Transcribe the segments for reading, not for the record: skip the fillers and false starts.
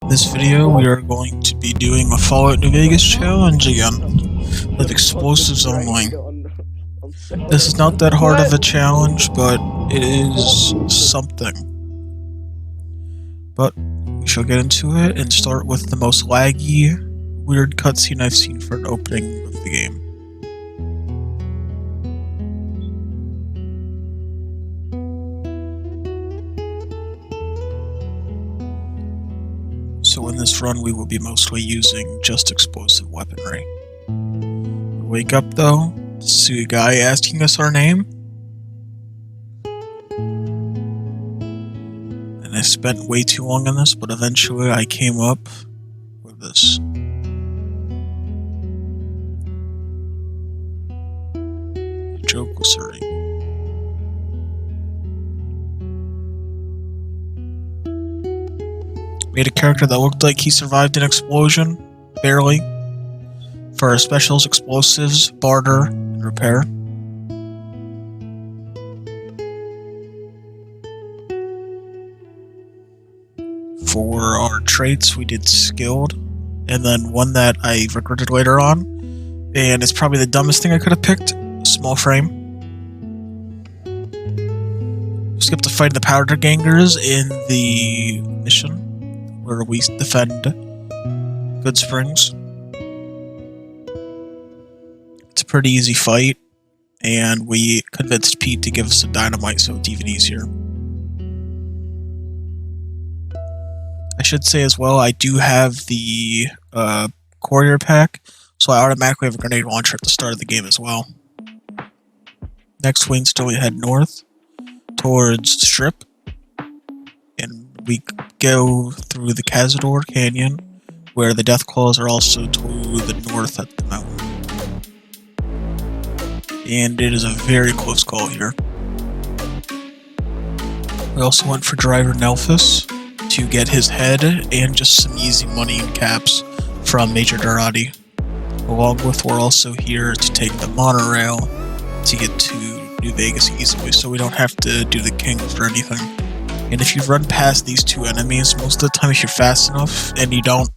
In this video, we are going to be doing a Fallout New Vegas challenge again, with explosives only. This is not that hard of a challenge, but it is something. But we shall get into it and start with the most laggy, weird cutscene I've seen for an opening of the game. So in this run, we will be mostly using just explosive weaponry. We wake up though, to see a guy asking us our name. And I spent way too long on this, but eventually I came up with this. Joke asserting. Made a character that looked like he survived an explosion, barely, for our specials, explosives, barter, and repair. For our traits, we did skilled, and then one that I regretted later on, and it's probably the dumbest thing I could have picked, small frame. Skipped the fight of the powder gangers in the mission, where we defend Good Springs. It's a pretty easy fight, and we convinced Pete to give us some dynamite so it's even easier. I should say as well, I do have the courier pack, so I automatically have a grenade launcher at the start of the game as well. Next, we instantly head north towards Strip, and we go through the Cazador Canyon, where the Deathclaws are also to the north at the mountain. And it is a very close call here. We also went for Driver Nelphus to get his head and just some easy money and caps from Major Dorati. Along with, we're also here to take the monorail to get to New Vegas easily, so we don't have to do the Kings or anything. And if you run past these two enemies, most of the time if you're fast enough and you don't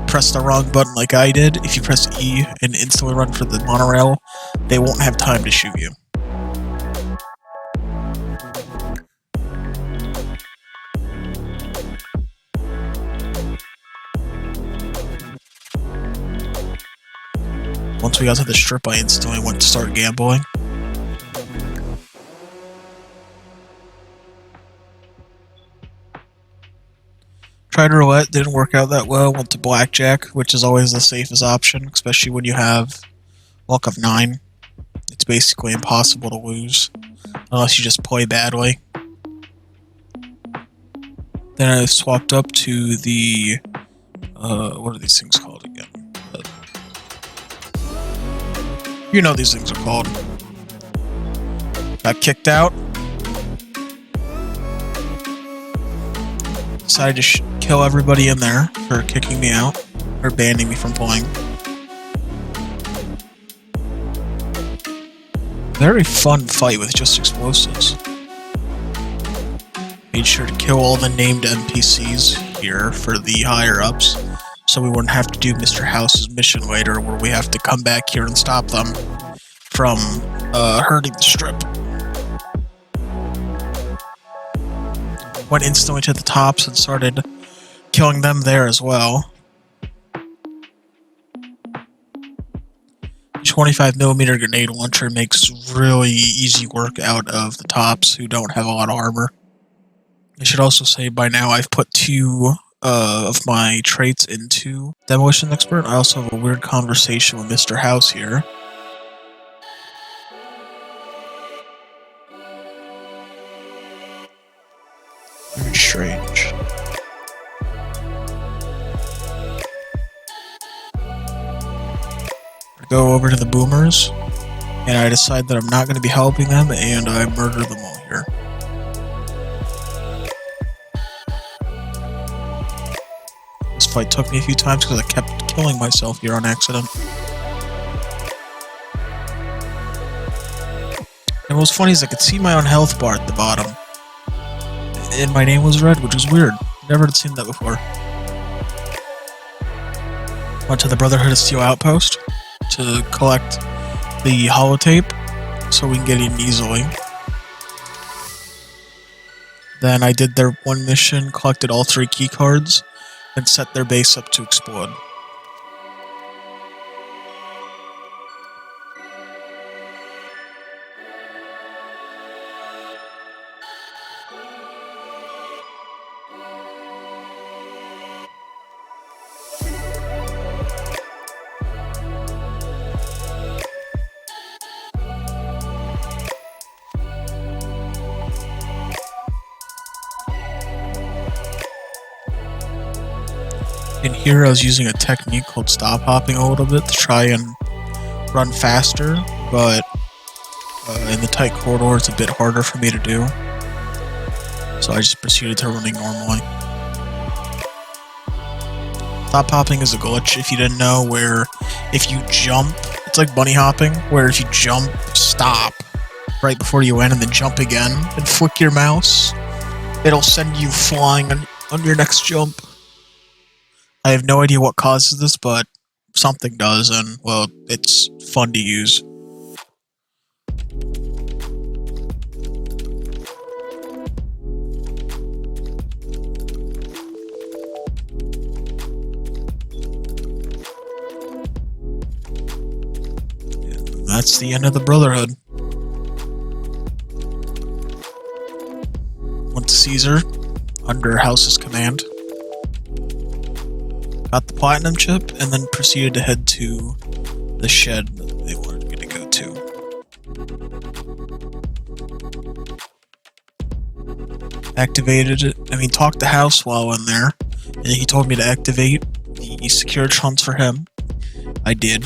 press the wrong button like I did, if you press E and instantly run for the monorail, they won't have time to shoot you. Once we got to the Strip, I instantly went to start gambling. Tried roulette, didn't work out that well. Went to blackjack, which is always the safest option, especially when you have luck of 9. It's basically impossible to lose, unless you just play badly. Then I swapped up to the, what are these things called again? You know these things are called. Got kicked out. Decided to kill everybody in there for kicking me out, or banning me from playing. Very fun fight with just explosives. Made sure to kill all the named NPCs here for the higher-ups, so we wouldn't have to do Mr. House's mission later, where we have to come back here and stop them from hurting the Strip. Went instantly to the tops and started killing them there as well. 25mm grenade launcher makes really easy work out of the tops who don't have a lot of armor. I should also say by now I've put 2 of my traits into Demolition Expert. I also have a weird conversation with Mr. House here. Very strange. I go over to the boomers, and I decide that I'm not going to be helping them, and I murder them all here. This fight took me a few times because I kept killing myself here on accident. And what's funny is I could see my own health bar at the bottom. And my name was red, which was weird. Never had seen that before. Went to the Brotherhood of Steel outpost to collect the holotape so we can get in easily. Then I did their one mission, collected all 3 key cards, and set their base up to explode. In here I was using a technique called stop hopping a little bit to try and run faster, but in the tight corridor it's a bit harder for me to do. So I just proceeded to running normally. Stop hopping is a glitch, if you didn't know, where if you jump, it's like bunny hopping, where if you jump, stop right before you end and then jump again and flick your mouse, it'll send you flying on your next jump. I have no idea what causes this, but something does, and, well, it's fun to use. And that's the end of the Brotherhood. Went to Caesar, under House's command. Got the platinum chip, and then proceeded to head to the shed that they wanted me to go to. Activated it. Talked to House while in there, and he told me to activate the secure trunks for him. I did.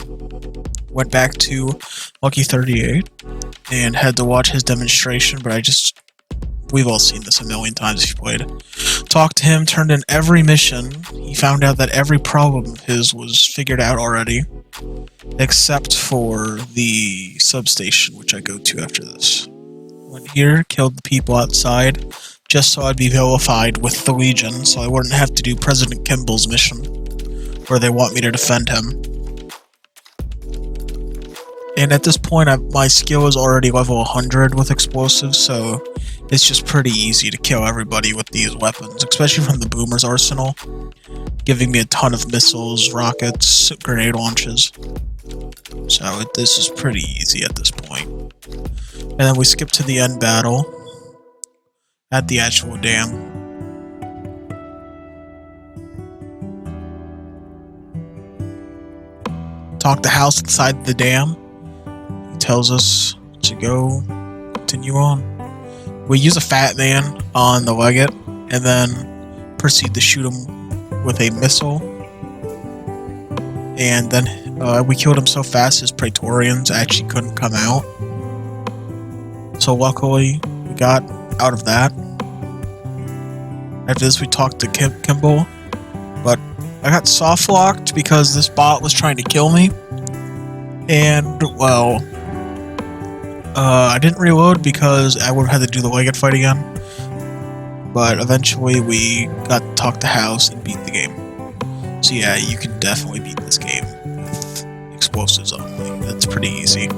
Went back to Lucky 38 and had to watch his demonstration, but we've all seen this a million times if you played. Talked to him, turned in every mission. He found out that every problem of his was figured out already, except for the substation, which I go to after this. Went here, killed the people outside, just so I'd be vilified with the Legion, so I wouldn't have to do President Kimball's mission, where they want me to defend him. And at this point, my skill is already level 100 with explosives, so it's just pretty easy to kill everybody with these weapons, especially from the Boomer's arsenal, giving me a ton of missiles, rockets, grenade launches. So this is pretty easy at this point. And then we skip to the end battle at the actual dam. Talk to House inside the dam. He tells us to go continue on. We use a fat man on the Legate, and then proceed to shoot him with a missile. And then we killed him so fast his Praetorians actually couldn't come out. So luckily, we got out of that. After this, we talked to Kimball, but I got soft locked because this bot was trying to kill me. And, well, I didn't reload because I would have had to do the Legate fight again. But eventually we got to talk to House and beat the game. So yeah, you can definitely beat this game with explosives only. That's pretty easy.